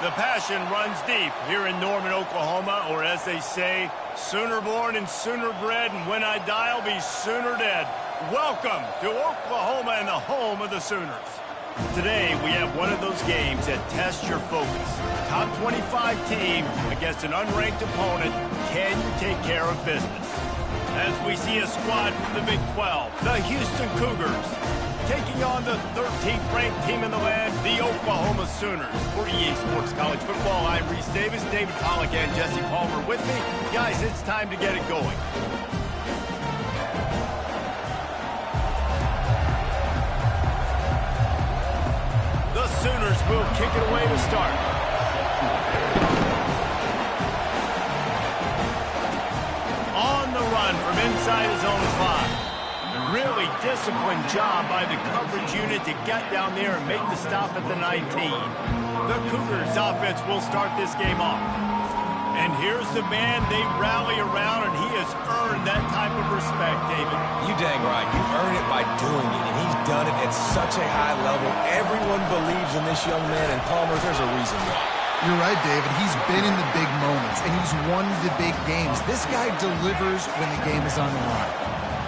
The passion runs deep here in Norman, Oklahoma, or as they say, sooner born and sooner bred, and when I die, I'll be sooner dead. Welcome to Oklahoma and the home of the Sooners. Today, we have one of those games that tests your focus. Top 25 team against an unranked opponent. Can you take care of business? As we see a squad from the Big 12, the Houston Cougars, taking on the 13th ranked team in the land, the Oklahoma Sooners. For EA Sports College Football, I'm Reese Davis, David Pollack, and Jesse Palmer with me. Guys, it's time to get it going. The Sooners will kick it away to start. On the run from inside his own 5. Really disciplined job by the coverage unit to get down there and make the stop at the 19. The Cougars offense will start this game off. And here's the man they rally around, and he has earned that type of respect, David. You dang right. You earn it by doing it, and he's done it at such a high level. Everyone believes in this young man, and Palmer, there's a reason why. You're right, David. He's been in the big moments, and he's won the big games. This guy delivers when the game is on the line.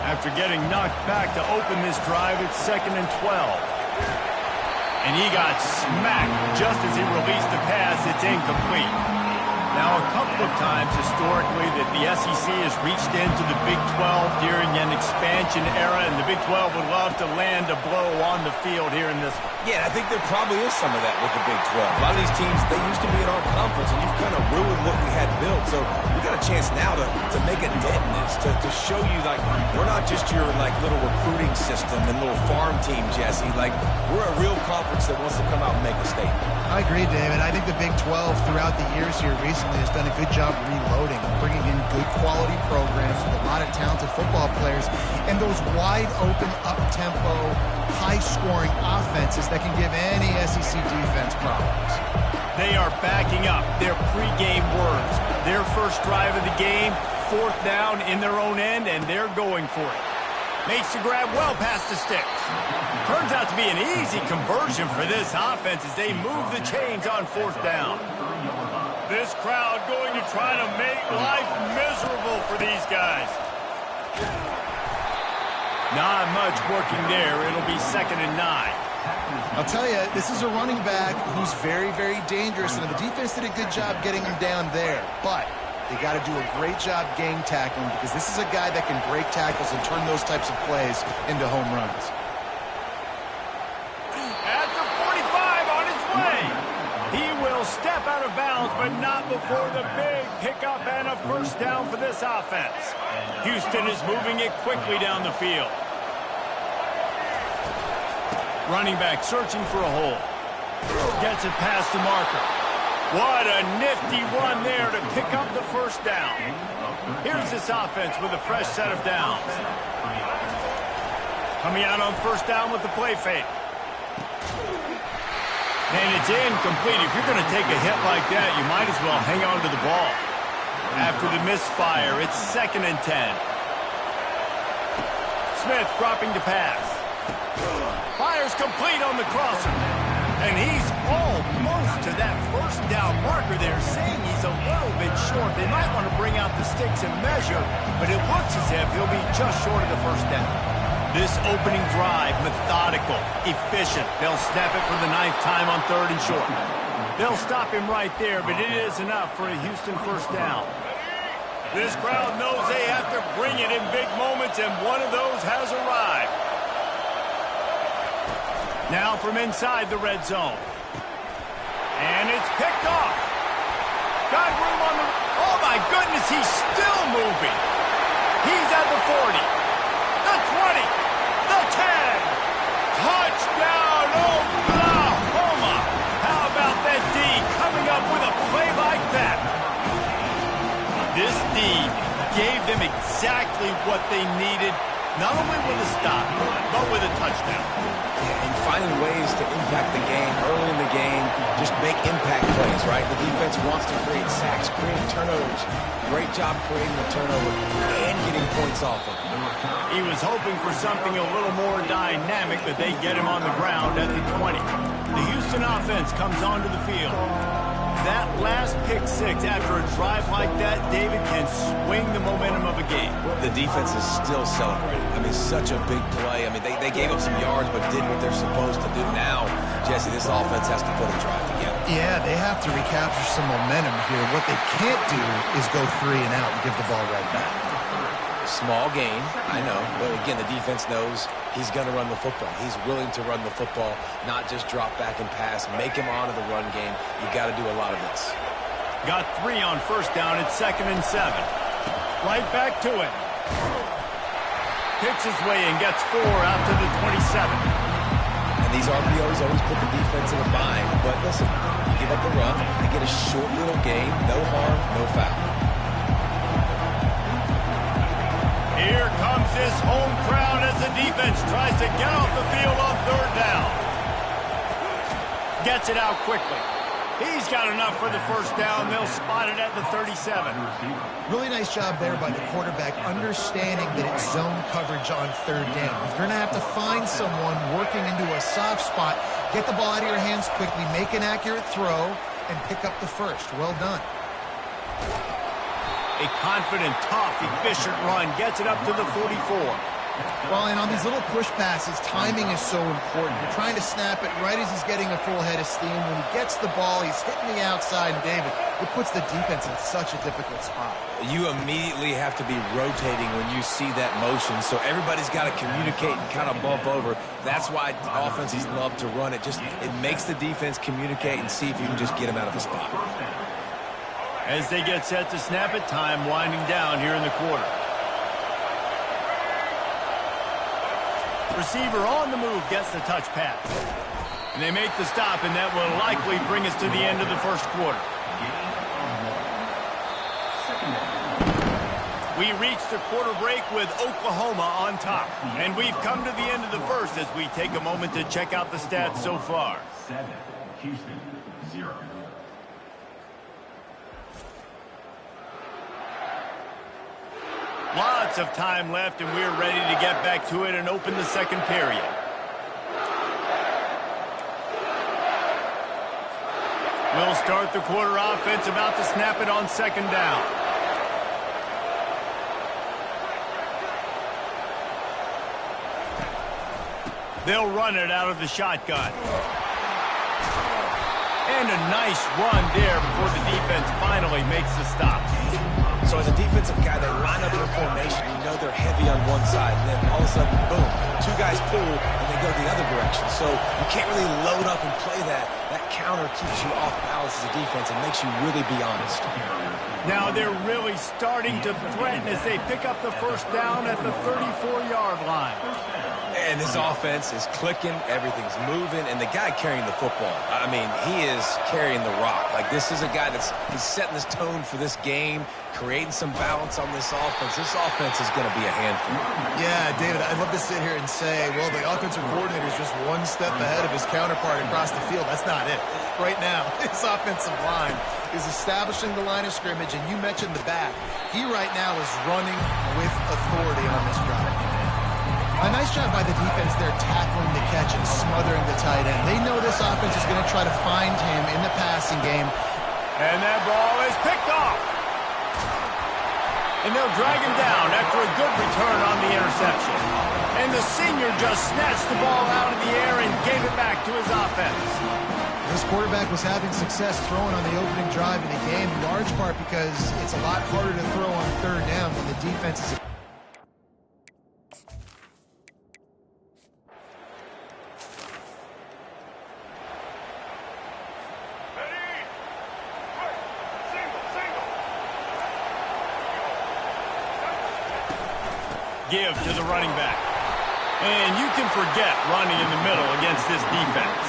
After getting knocked back to open this drive, it's 2nd and 12. And he got smacked just as he released the pass. It's incomplete. Now, a couple of times historically that the SEC has reached into the Big 12 during an expansion era, and the Big 12 would love to land a blow on the field here in this one. Yeah, I think there probably is some of that with the Big 12. A lot of these teams, they used to be in our conference, and you've kind of ruined what we had built. So we got a chance now to make a dent in this, to show you, like, we're not just your, like, little recruiting system and little farm team, Jesse. Like, we're a real conference that wants to come out and make a statement. I agree, David. I think the Big 12 throughout the years here recently has done a good job reloading, bringing in good quality programs with a lot of talented football players and those wide open, up-tempo, high-scoring offenses that can give any SEC defense problems. They are backing up their pregame words. Their first drive of the game, 4th down in their own end, and they're going for it. Makes the grab well past the sticks. Turns out to be an easy conversion for this offense as they move the chains on 4th down. This crowd going to try to make life miserable for these guys. Not much working there. It'll be 2nd and 9. I'll tell you, this is a running back who's very, very dangerous, and the defense did a good job getting him down there. But they got to do a great job game tackling because this is a guy that can break tackles and turn those types of plays into home runs. At the 45 on his way. He will step out of bounds, but not before the big pickup and a 1st down for this offense. Houston is moving it quickly down the field. Running back searching for a hole. Gets it past the marker. What a nifty run there to pick up the 1st down. Here's this offense with a fresh set of downs. Coming out on 1st down with the play fake. And it's incomplete. If you're going to take a hit like that, you might as well hang on to the ball. After the misfire, it's 2nd and 10. Smith dropping to pass. Fires complete on the crosser. And he's almost to that 1st down marker there, saying he's a little bit short. They might want to bring out the sticks and measure, but it looks as if he'll be just short of the 1st down. This opening drive, methodical, efficient. They'll snap it for the 9th time on 3rd and short. They'll stop him right there, but it is enough for a Houston 1st down. This crowd knows they have to bring it in big moments, and one of those has arrived. Now from inside the red zone. And it's picked off. Got room on the... Oh, my goodness, he's still moving. He's at the 40. The 20. The 10. Touchdown, Oklahoma. How about that D coming up with a play like that? This D gave them exactly what they needed, not only with a stop, but with a touchdown. Yeah, and finding ways to impact the game early in the game, just make impact plays, right? The defense wants to create sacks, create turnovers. Great job creating the turnover and getting points off of it. He was hoping for something a little more dynamic, but they get him on the ground at the 20. The Houston offense comes onto the field. That last pick six after a drive like that, David, can swing the momentum of a game. The defense is still celebrating. I mean, such a big play. I mean, they gave up some yards but did what they're supposed to do. Now, Jesse, this offense has to put a drive together. Yeah, they have to recapture some momentum here. What they can't do is go 3 and out and give the ball right back. Small gain, I know, but again, the defense knows he's going to run the football. He's willing to run the football, not just drop back and pass, make him honor the run game. You got to do a lot of this. Got 3 on first down at 2nd and 7. Right back to it. Picks his way and gets 4 out to the 27. And these RPOs always put the defense in a bind, but listen, you give up the run, they get a short little gain, no harm, no foul. Here comes his home crowd as the defense tries to get off the field on 3rd down. Gets it out quickly. He's got enough for the first down. They'll spot it at the 37. Really nice job there by the quarterback, understanding that it's zone coverage on 3rd down. If you're going to have to find someone working into a soft spot, get the ball out of your hands quickly, make an accurate throw, and pick up the first. Well done. A confident, tough, efficient run gets it up to the 44. Well, and on these little push passes, timing is so important. You're trying to snap it right as he's getting a full head of steam. When he gets the ball, he's hitting the outside, and David, it puts the defense in such a difficult spot. You immediately have to be rotating when you see that motion, so everybody's got to communicate and kind of bump over. That's why offenses love to run it. It makes the defense communicate and see if you can just get him out of the spot. As they get set to snap it, time winding down here in the quarter. Receiver on the move gets the touch pass. And they make the stop, and that will likely bring us to the end of the first quarter. We reach the quarter break with Oklahoma on top. And we've come to the end of the first as we take a moment to check out the stats so far. 7, Houston, 0. Lots of time left, and we're ready to get back to it and open the second period. We'll start the quarter offense, about to snap it on 2nd down. They'll run it out of the shotgun. And a nice run there before the defense finally makes the stop. So as a defensive guy, they line up in a formation. You know they're heavy on one side, and then all of a sudden, boom, 2 guys pull, and they go the other direction. So you can't really load up and play that. That counter keeps you off balance as a defense and makes you really be honest. Now they're really starting to threaten as they pick up the first down at the 34-yard line. And this offense is clicking, everything's moving, and the guy carrying the football, I mean, he is carrying the rock. Like, this is a guy he's setting this tone for this game, creating some balance on this offense. This offense is going to be a handful. Yeah, David, I'd love to sit here and say, well, the offensive coordinator is just one step ahead of his counterpart across the field. That's not it. Right now, his offensive line is establishing the line of scrimmage, and you mentioned the back. He right now is running with authority on this drive. A nice job by the defense there tackling the catch and smothering the tight end. They know this offense is going to try to find him in the passing game. And that ball is picked off. And they'll drag him down after a good return on the interception. And the senior just snatched the ball out of the air and gave it back to his offense. This quarterback was having success throwing on the opening drive of the game, in large part because it's a lot harder to throw on 3rd down when the defense is... Give to the running back. And you can forget running in the middle against this defense.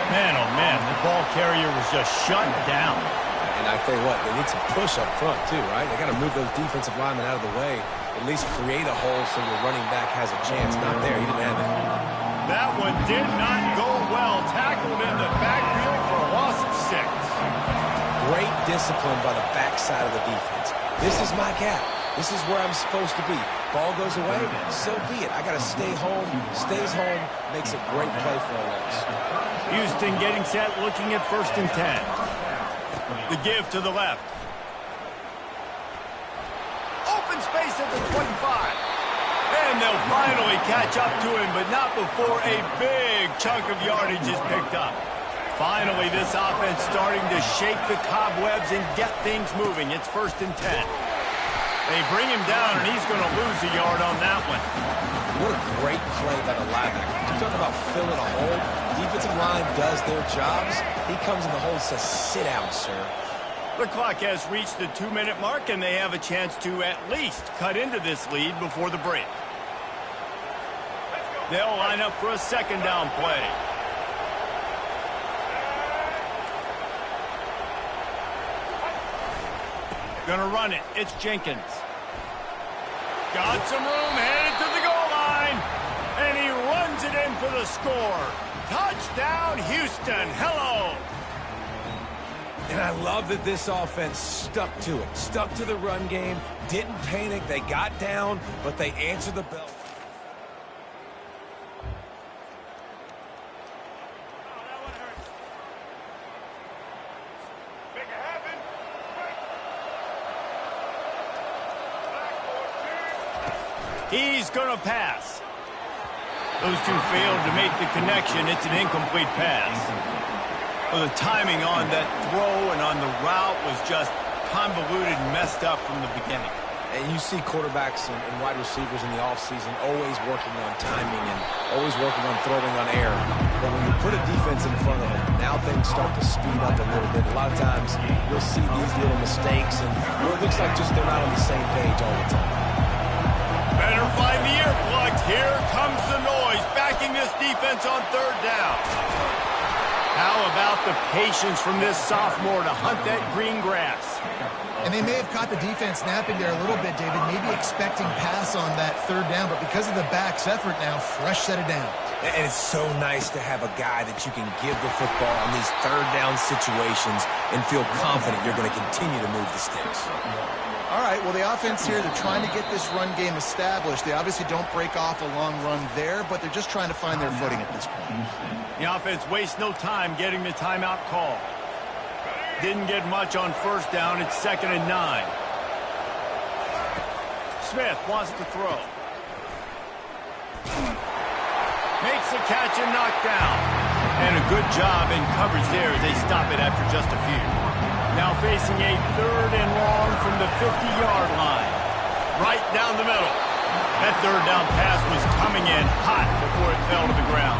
Man, oh man, the ball carrier was just shut down. And I tell you what, they need some push up front too, right? They got to move those defensive linemen out of the way, at least create a hole so your running back has a chance. Not there, he didn't have it. That one did not go well. Tackled in the backfield for a loss of 6. Great discipline by the backside of the defense. This is my gap. This is where I'm supposed to be. Ball goes away, so be it. I got to stay home. Stays home, makes a great play for a loss. Houston getting set, looking at 1st and 10. The give to the left. Open space at the 25. And they'll finally catch up to him, but not before a big chunk of yardage is picked up. Finally, this offense starting to shake the cobwebs and get things moving. It's 1st and 10. They bring him down, and he's going to lose a yard on that one. What a great play by the linebacker. You talk about filling a hole. Defensive line does their jobs. He comes in the hole and says, sit down, sir. The clock has reached the 2-minute mark, and they have a chance to at least cut into this lead before the break. They'll line up for a 2nd down play. Gonna run it. It's Jenkins. Got some room, headed to the goal line. And he runs it in for the score. Touchdown, Houston. Hello. And I love that this offense stuck to it. Stuck to the run game. Didn't panic. They got down, but they answered the bell. He's going to pass. Those two failed to make the connection. It's an incomplete pass. Well, the timing on that throw and on the route was just convoluted and messed up from the beginning. And you see quarterbacks and wide receivers in the offseason always working on timing and always working on throwing on air. But when you put a defense in front of them, now things start to speed up a little bit. A lot of times you'll see these little mistakes, and it looks like just they're not on the same page all the time. Better find the earplugs. Here comes the noise, backing this defense on 3rd down. How about the patience from this sophomore to hunt that green grass? And they may have caught the defense napping there a little bit, David, maybe expecting pass on that 3rd down, but because of the back's effort now, fresh set of down. And it's so nice to have a guy that you can give the football on these 3rd down situations and feel confident you're going to continue to move the sticks. All right, well, the offense here, they're trying to get this run game established. They obviously don't break off a long run there, but they're just trying to find their footing at this point. The offense wastes no time getting the timeout call. Didn't get much on 1st down. It's 2nd and 9. Smith wants to throw. Makes the catch and knocked down. And a good job in coverage there as they stop it after just a few. Now facing a 3rd and long from the 50-yard line. Right down the middle. That 3rd down pass was coming in hot before it fell to the ground.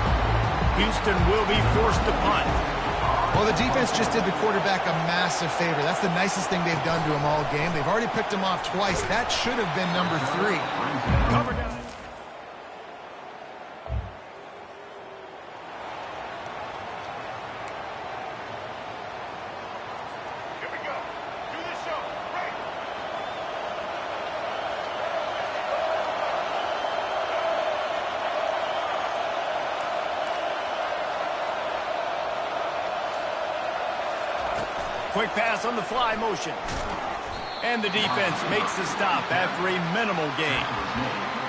Houston will be forced to punt. Well, the defense just did the quarterback a massive favor. That's the nicest thing they've done to him all game. They've already picked him off twice. That should have been number 3. Cover down. Quick pass on the fly motion. And the defense makes the stop after a minimal gain.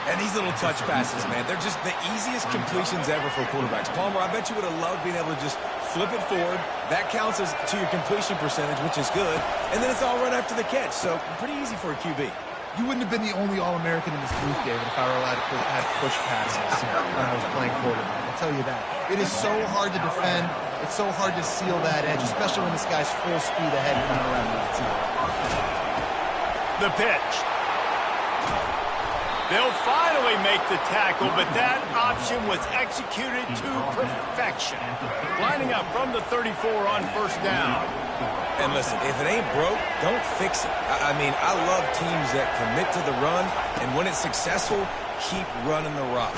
And these little touch passes, man, they're just the easiest completions ever for quarterbacks. Palmer, I bet you would have loved being able to just flip it forward. That counts as to your completion percentage, which is good. And then it's all run after the catch, so pretty easy for a QB. You wouldn't have been the only All-American in this booth, David, if I were allowed to have push passes when I was playing quarterback. I'll tell you that. It is so hard to defend. It's so hard to seal that edge, especially when this guy's full speed ahead coming around the field. The pitch. They'll finally make the tackle, but that option was executed to perfection. Lining up from the 34 on 1st down. And listen, if it ain't broke, don't fix it. I mean, I love teams that commit to the run, and when it's successful, keep running the rock.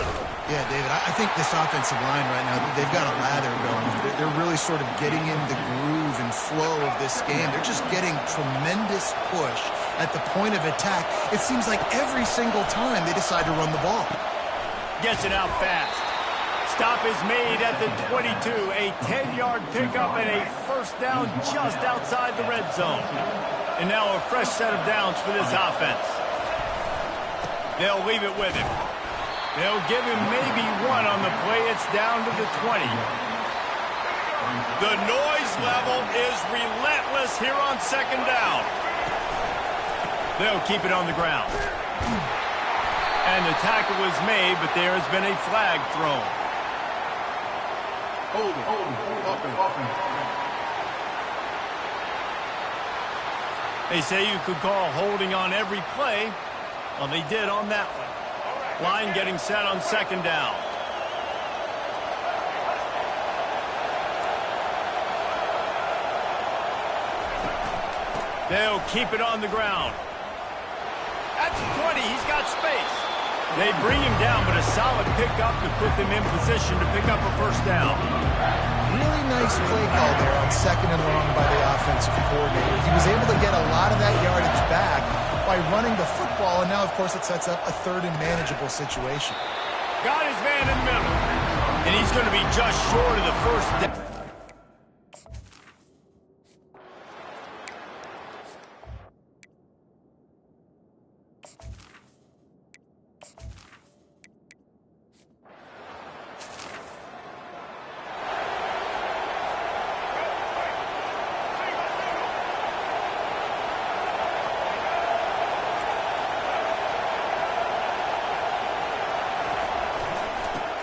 Yeah, David, I think this offensive line right now, they've got a lather going. They're really sort of getting in the groove and flow of this game. They're just getting tremendous push at the point of attack. It seems like every single time they decide to run the ball. Gets it out fast. Stop is made at the 22. A 10-yard pickup and a 1st down just outside the red zone. And now a fresh set of downs for this offense. They'll leave it with him. They'll give him maybe one on the play. It's down to the 20. The noise level is relentless here on second down. They'll keep it on the ground. And the tackle was made, but there has been a flag thrown. They say you could call holding on every play. Well, they did on that one. Line getting set on second down. They'll keep it on the ground. At the 20, he's got space. They bring him down, but a solid pickup to put them in position to pick up a first down. Really nice play call there on second and long by the offensive coordinator. He was able to get a lot of that yardage back by running the football, and now, of course, it sets up a third and manageable situation. Got his man in the middle, and he's going to be just short of the first down.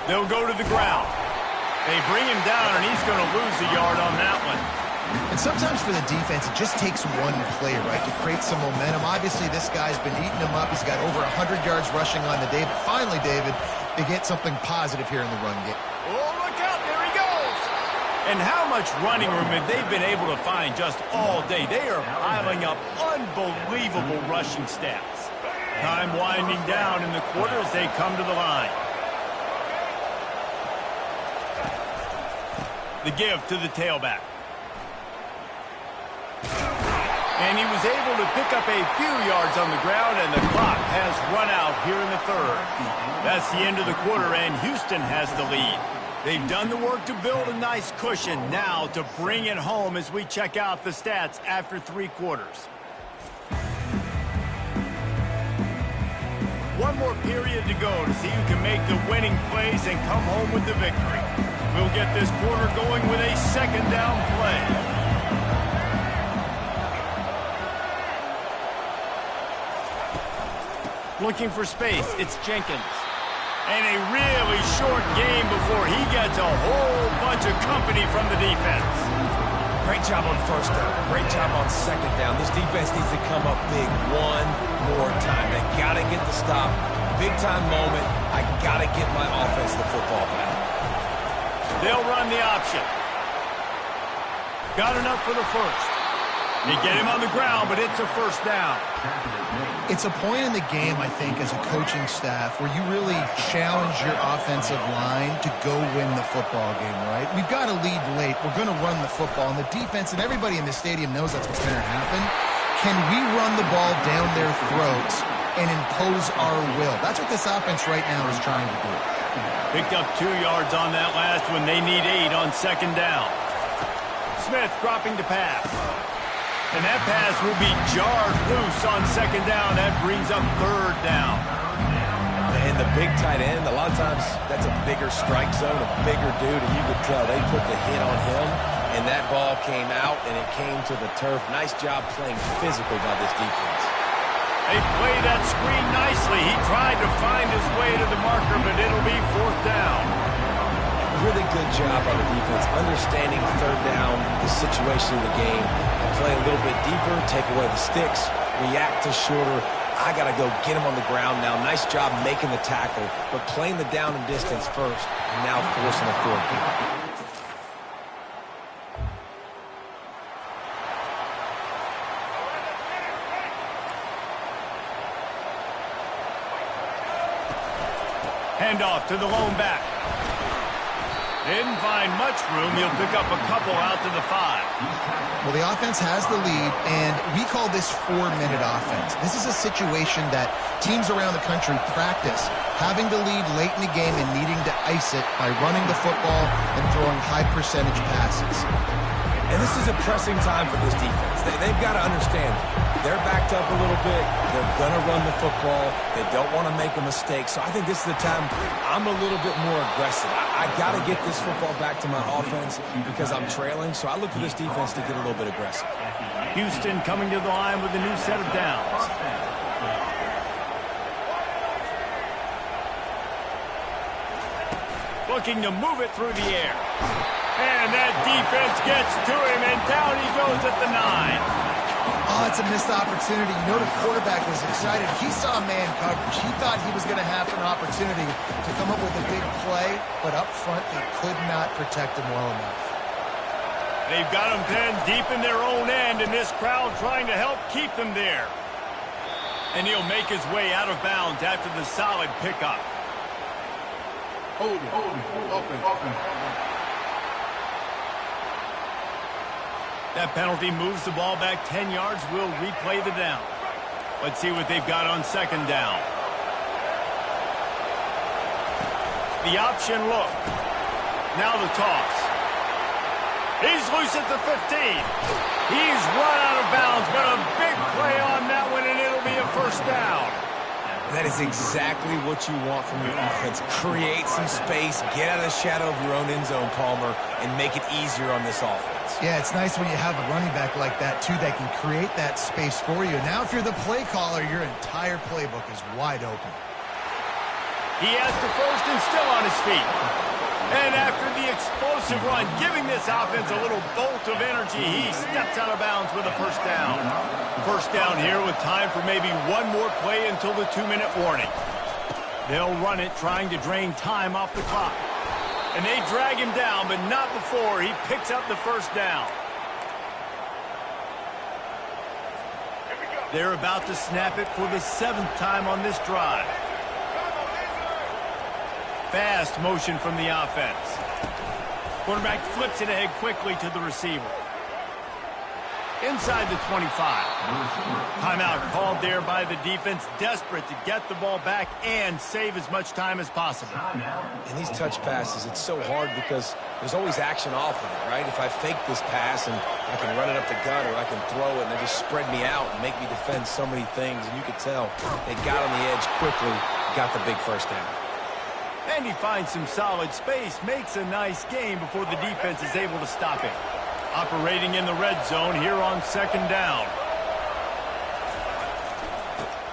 They'll go to the ground. They bring him down, and he's going to lose a yard on that one. And sometimes for the defense, it just takes one play, right, to create some momentum. Obviously, this guy's been eating them up. He's got over 100 yards rushing on the day. But finally, David, they get something positive here in the run game. Oh, look out. There he goes. And how much running room have they been able to find just all day? They are piling up unbelievable rushing stats. Time winding down in the quarter as they come to the line. The give to the tailback. And he was able to pick up a few yards on the ground, and the clock has run out here in the third. That's the end of the quarter, and Houston has the lead. They've done the work to build a nice cushion. Now to bring it home as we check out the stats after 3 quarters. One more period to go to see who can make the winning plays and come home with the victory. We'll get this quarter going with a second down play. Looking for space, it's Jenkins. And a really short game before he gets a whole bunch of company from the defense. Great job on first down. Great job on second down. This defense needs to come up big one more time. They got to get the stop. Big time moment. I got to get my offense the football back. They'll run the option. Got enough for the first. They get him on the ground, but it's a first down. It's a point in the game, I think, as a coaching staff where you really challenge your offensive line to go win the football game, right? We've got to lead late. We're going to run the football, and the defense and everybody in the stadium knows that's what's going to happen. Can we run the ball down their throats and impose our will? That's what this offense right now is trying to do. Picked up 2 yards on that last one. They need 8 on second down. Smith dropping to pass. And that pass will be jarred loose on second down. That brings up third down. And the big tight end, a lot of times that's a bigger strike zone, a bigger dude, and you could tell they put the hit on him, and that ball came out, and it came to the turf. Nice job playing physical by this defense. They play that screen nicely. He tried to find his way to the marker, but it'll be fourth down. Really good job on the defense, understanding third down, the situation in the game, and play a little bit deeper, take away the sticks, react to shorter. I got to go get him on the ground now. Nice job making the tackle, but playing the down and distance first, and now forcing a fourth down. Handoff to the lone back. Didn't find much room. He'll pick up a couple out to the 5. Well, the offense has the lead, and we call this 4-minute offense. This is a situation that teams around the country practice, having the lead late in the game and needing to ice it by running the football and throwing high-percentage passes. And this is a pressing time for this defense. They've got to understand they're back to up a little bit. They're going to run the football. They don't want to make a mistake. So I think this is the time I'm a little bit more aggressive. I got to get this football back to my offense because I'm trailing. So I look for this defense to get a little bit aggressive. Houston coming to the line with a new set of downs. Looking to move it through the air. And that defense gets to him, and down he goes at the 9. Oh, it's a missed opportunity. You know the quarterback was excited. He saw man coverage. He thought he was going to have an opportunity to come up with a big play, but up front they could not protect him well enough. They've got him pinned deep in their own end, and this crowd trying to help keep them there. And he'll make his way out of bounds after the solid pickup. Hold it. Open. That penalty moves the ball back 10 yards. We'll replay the down. Let's see what they've got on second down. The option look. Now the toss. He's loose at the 15. He's run out of bounds, but a big play on that one, and it'll be a first down. That is exactly what you want from your offense. Create some space, get out of the shadow of your own end zone, Palmer, and make it easier on this offense. Yeah, it's nice when you have a running back like that, too, that can create that space for you. Now, if you're the play caller, your entire playbook is wide open. He has the first and still on his feet. And after the explosive run, giving this offense a little bolt of energy, he steps out of bounds with a first down. First down here with time for maybe one more play until the 2-minute warning. They'll run it, trying to drain time off the clock. And they drag him down, but not before he picks up the first down. They're about to snap it for the 7th time on this drive. Fast motion from the offense. Quarterback flips it ahead quickly to the receiver. Inside the 25. Timeout called there by the defense, desperate to get the ball back and save as much time as possible. And these touch passes, it's so hard because there's always action off of it, right? If I fake this pass and I can run it up the gut or I can throw it and they just spread me out and make me defend so many things, and you could tell they got on the edge quickly, got the big first down. And he finds some solid space, makes a nice gain before the defense is able to stop him. Operating in the red zone here on second down.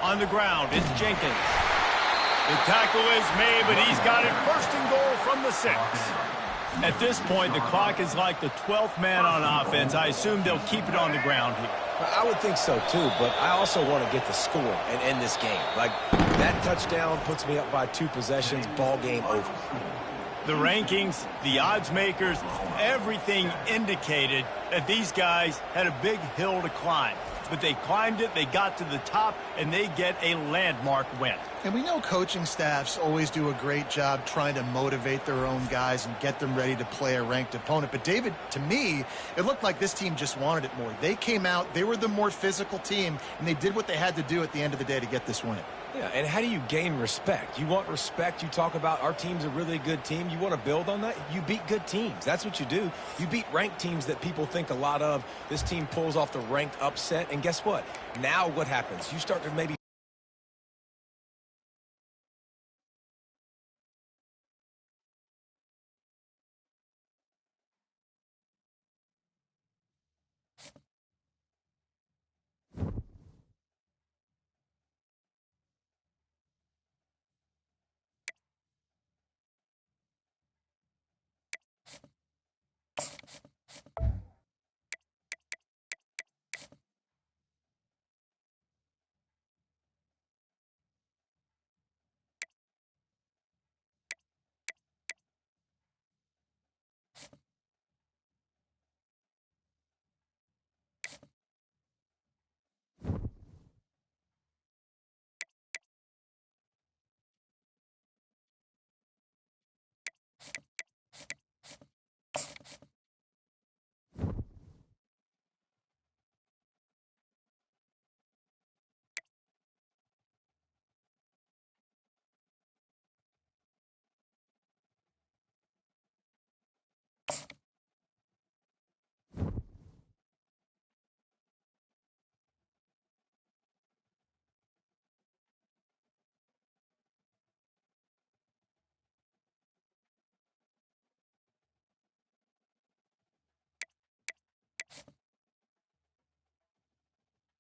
On the ground, it's Jenkins. The tackle is made, but he's got it first and goal from the 6. At this point, the clock is like the 12th man on offense. I assume they'll keep it on the ground here. I would think so, too, but I also want to get the score and end this game. Like, that touchdown puts me up by 2 possessions, ball game over. The rankings, the odds makers, everything indicated that these guys had a big hill to climb. But they climbed it, they got to the top, and they get a landmark win. And we know coaching staffs always do a great job trying to motivate their own guys and get them ready to play a ranked opponent. But, David, to me, it looked like this team just wanted it more. They came out, they were the more physical team, and they did what they had to do at the end of the day to get this win. Yeah, and how do you gain respect? You want respect. You talk about our team's a really good team. You want to build on that? You beat good teams. That's what you do. You beat ranked teams that people think a lot of. This team pulls off the ranked upset, and guess what? Now what happens? You start to maybe